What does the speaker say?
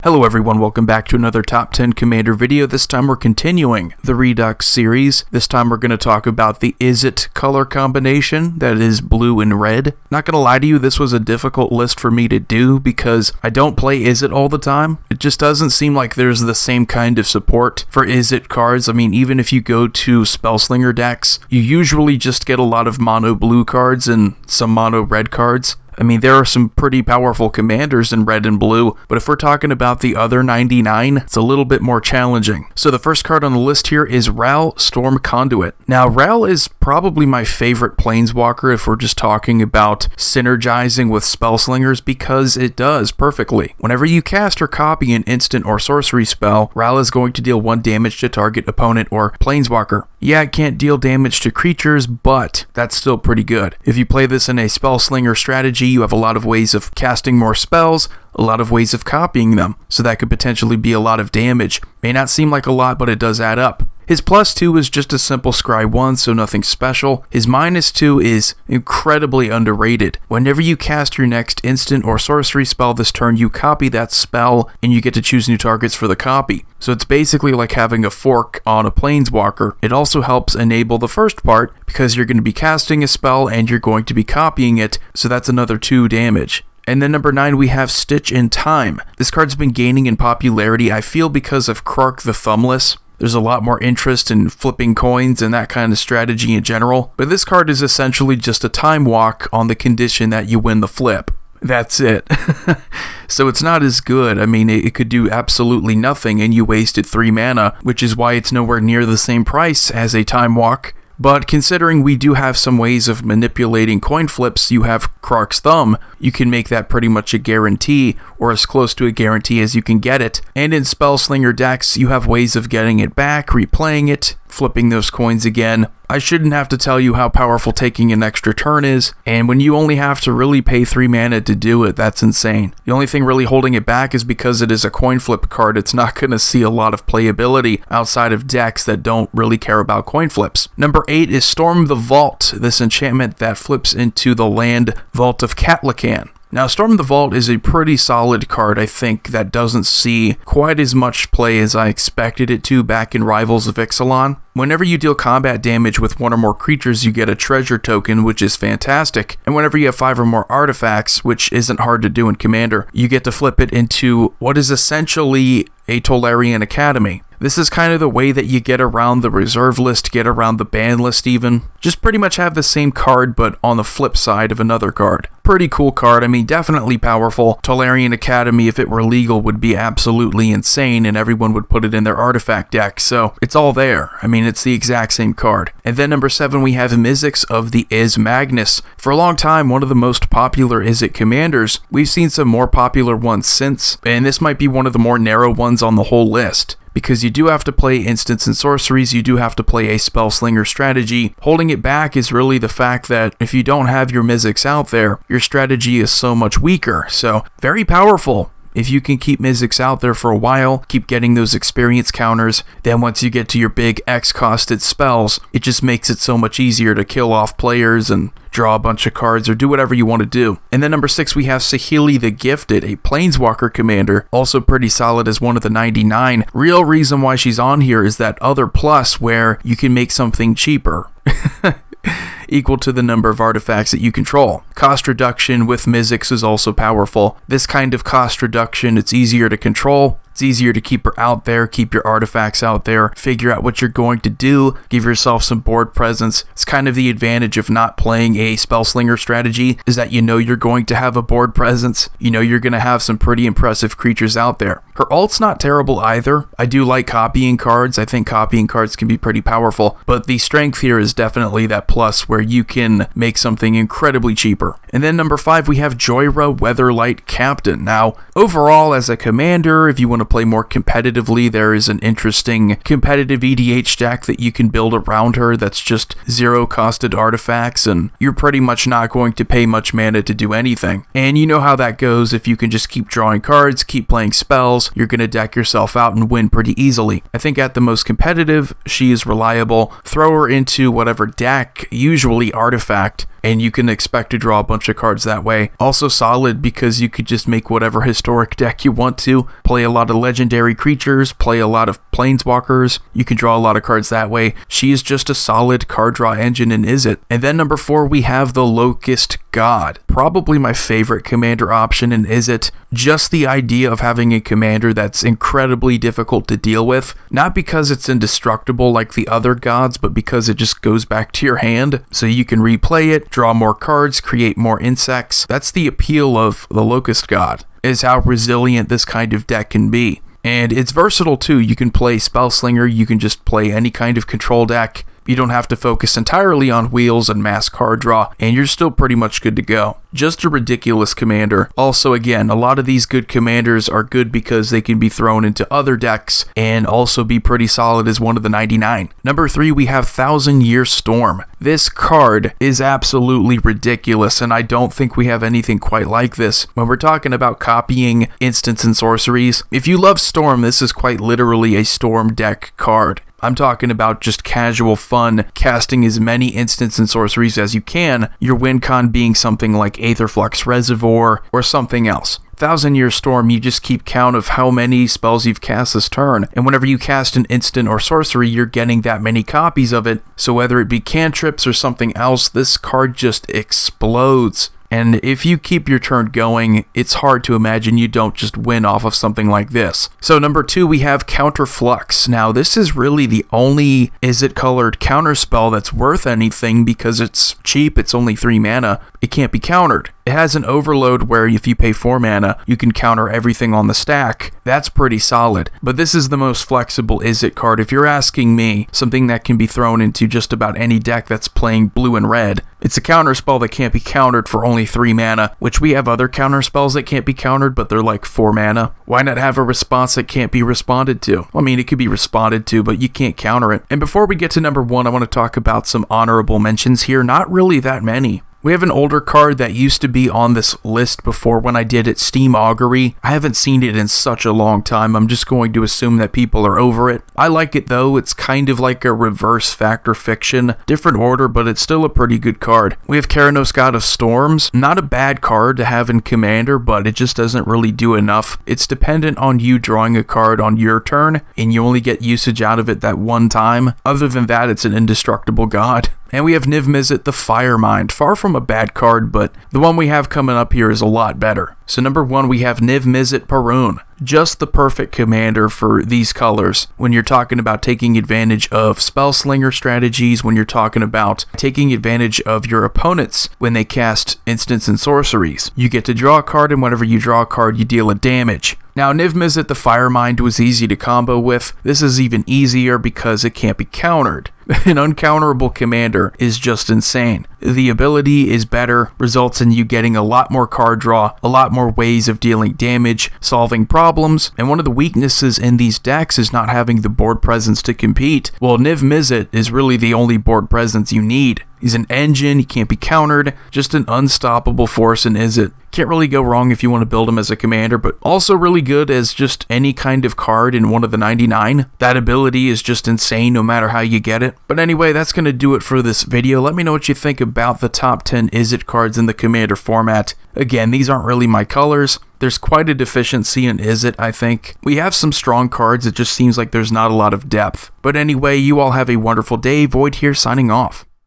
Hello everyone, welcome back to another Top 10 Commander video. This time we're continuing the Redux series. This time we're going to talk about the Izzet color combination, that is blue and red. Not going to lie to you, this was a difficult list for me to do because I don't play Izzet all the time. It just doesn't seem like there's the same kind of support for Izzet cards. I mean, even if you go to Spellslinger decks, you usually just get a lot of mono blue cards and some mono red cards. I mean, there are some pretty powerful commanders in red and blue, but if we're talking about the other 99, it's a little bit more challenging. So the first card on the list here is Raia Storm Conduit. Now, Raia is probably my favorite planeswalker if we're just talking about synergizing with Spellslingers, because it does perfectly. Whenever you cast or copy an instant or sorcery spell, Raia is going to deal 1 damage to target opponent or planeswalker. Yeah, it can't deal damage to creatures, but that's still pretty good. If you play this in a Spellslinger strategy, you have a lot of ways of casting more spells, a lot of ways of copying them, so that could potentially be a lot of damage. May not seem like a lot, but it does add up. His +2 is just a simple scry 1, so nothing special. His -2 is incredibly underrated. Whenever you cast your next instant or sorcery spell this turn, you copy that spell, and you get to choose new targets for the copy. So it's basically like having a fork on a planeswalker. It also helps enable the first part, because you're going to be casting a spell and you're going to be copying it, so that's another 2 damage. And then number 9, we have Stitch in Time. This card's been gaining in popularity, I feel, because of Krark the Thumbless. There's a lot more interest in flipping coins and that kind of strategy in general, but this card is essentially just a time walk on the condition that you win the flip. That's it. So it's not as good. I mean, it could do absolutely nothing and you wasted 3 mana, which is why it's nowhere near the same price as a time walk. But considering we do have some ways of manipulating coin flips, you have Krark's Thumb, you can make that pretty much a guarantee, or as close to a guarantee as you can get it. And in Spellslinger decks, you have ways of getting it back, replaying it, flipping those coins again. I shouldn't have to tell you how powerful taking an extra turn is, and when you only have to really pay 3 mana to do it, that's insane. The only thing really holding it back is because it is a coin flip card. It's not going to see a lot of playability outside of decks that don't really care about coin flips. Number 8 is Storm the Vault, this enchantment that flips into the land Vault of Catlacan. Now, Storm the Vault is a pretty solid card, I think, that doesn't see quite as much play as I expected it to back in Rivals of Ixalan. Whenever you deal combat damage with 1 or more creatures, you get a treasure token, which is fantastic. And whenever you have 5 or more artifacts, which isn't hard to do in Commander, you get to flip it into what is essentially a Tolarian Academy. This is kind of the way that you get around the reserve list, get around the ban list even. Just pretty much have the same card, but on the flip side of another card. Pretty cool card. I mean, definitely powerful. Tolarian Academy, if it were legal, would be absolutely insane, and everyone would put it in their artifact deck, so it's all there. I mean, it's the exact same card. And then number 7, we have Mizzix of the Maginus. For a long time, one of the most popular Izzet commanders. We've seen some more popular ones since, and this might be one of the more narrow ones on the whole list. Because you do have to play instants and sorceries, you do have to play a Spellslinger strategy. Holding it back is really the fact that if you don't have your Mizzix out there, your strategy is so much weaker. So, very powerful. If you can keep Mizzix out there for a while, keep getting those experience counters, then once you get to your big X-costed spells, it just makes it so much easier to kill off players and draw a bunch of cards or do whatever you want to do. And then number 6, we have Sahili the Gifted, a Planeswalker commander, also pretty solid as one of the 99. Real reason why she's on here is that other plus where you can make something cheaper. Equal to the number of artifacts that you control. Cost reduction with Mizzix is also powerful. This kind of cost reduction, it's easier to control. It's easier to keep her out there, keep your artifacts out there, figure out what you're going to do, give yourself some board presence. It's kind of the advantage of not playing a Spellslinger strategy, is that you know you're going to have a board presence. You know you're going to have some pretty impressive creatures out there. Her ult's not terrible either. I do like copying cards. I think copying cards can be pretty powerful, but the strength here is definitely that plus where you can make something incredibly cheaper. And then number 5, we have Joyra Weatherlight Captain. Now, overall, as a commander, if you want to play more competitively, there is an interesting competitive EDH deck that you can build around her that's just zero-costed artifacts, and you're pretty much not going to pay much mana to do anything. And you know how that goes. If you can just keep drawing cards, keep playing spells, you're going to deck yourself out and win pretty easily. I think at the most competitive, she is reliable. Throw her into whatever deck, usually artifact, and you can expect to draw a bunch of cards that way. Also solid because you could just make whatever historic deck you want to, play a lot of legendary creatures, play a lot of planeswalkers, you can draw a lot of cards that way. She is just a solid card draw engine in Izzet. And then number 4, we have the Locust God. Probably my favorite commander option in Izzet. Just the idea of having a commander that's incredibly difficult to deal with, not because it's indestructible like the other gods, but because it just goes back to your hand, so you can replay it, draw more cards, create more insects. That's the appeal of the Locust God, is how resilient this kind of deck can be. And it's versatile too. You can play Spellslinger, you can just play any kind of control deck. You don't have to focus entirely on wheels and mass card draw, and you're still pretty much good to go. Just a ridiculous commander. Also, again, a lot of these good commanders are good because they can be thrown into other decks and also be pretty solid as one of the 99. Number 3, we have 1000-Year Storm. This card is absolutely ridiculous, and I don't think we have anything quite like this. When we're talking about copying instants and sorceries, if you love Storm, this is quite literally a Storm deck card. I'm talking about just casual fun, casting as many instants and sorceries as you can, your win con being something like Aetherflux Reservoir or something else. 1000-Year Storm, you just keep count of how many spells you've cast this turn, and whenever you cast an instant or sorcery, you're getting that many copies of it, so whether it be cantrips or something else, this card just explodes. And if you keep your turn going, it's hard to imagine you don't just win off of something like this. So number 2, we have Counterflux. Now this is really the only Izzet colored counterspell that's worth anything because it's cheap, it's only 3 mana, it can't be countered. It has an overload where if you pay 4 mana, you can counter everything on the stack. That's pretty solid. But this is the most flexible Izzet card. If you're asking me, something that can be thrown into just about any deck that's playing blue and red. It's a counterspell that can't be countered for only 3 mana, which we have other counterspells that can't be countered, but they're like 4 mana. Why not have a response that can't be responded to? I mean, it could be responded to, but you can't counter it. And before we get to number 1, I want to talk about some honorable mentions here. Not really that many. We have an older card that used to be on this list before when I did it, Steam Augury. I haven't seen it in such a long time. I'm just going to assume that people are over it. I like it though. It's kind of like a reverse Fact or Fiction. Different order, but it's still a pretty good card. We have Conduit, God of Storms. Not a bad card to have in Commander, but it just doesn't really do enough. It's dependent on you drawing a card on your turn, and you only get usage out of it that one time. Other than that, it's an indestructible god. And we have Izzet the Firemind. Far from a bad card, but the one we have coming up here is a lot better. So number 1, we have Izzet Parun. Just the perfect commander for these colors. When you're talking about taking advantage of Spellslinger strategies, when you're talking about taking advantage of your opponents when they cast instants and sorceries. You get to draw a card, and whenever you draw a card, you deal a damage. Now, Izzet the Firemind was easy to combo with. This is even easier because it can't be countered. An uncounterable commander is just insane. The ability is better, results in you getting a lot more card draw, a lot more ways of dealing damage, solving problems, and one of the weaknesses in these decks is not having the board presence to compete. Well, Izzet is really the only board presence you need. He's an engine, he can't be countered, just an unstoppable force in Izzet. Can't really go wrong if you want to build him as a commander, but also really good as just any kind of card in one of the 99. That ability is just insane no matter how you get it. But anyway, that's going to do it for this video. Let me know what you think about the top 10 Izzet cards in the commander format. Again, these aren't really my colors. There's quite a deficiency in Izzet, I think. We have some strong cards, it just seems like there's not a lot of depth. But anyway, you all have a wonderful day. Void here signing off.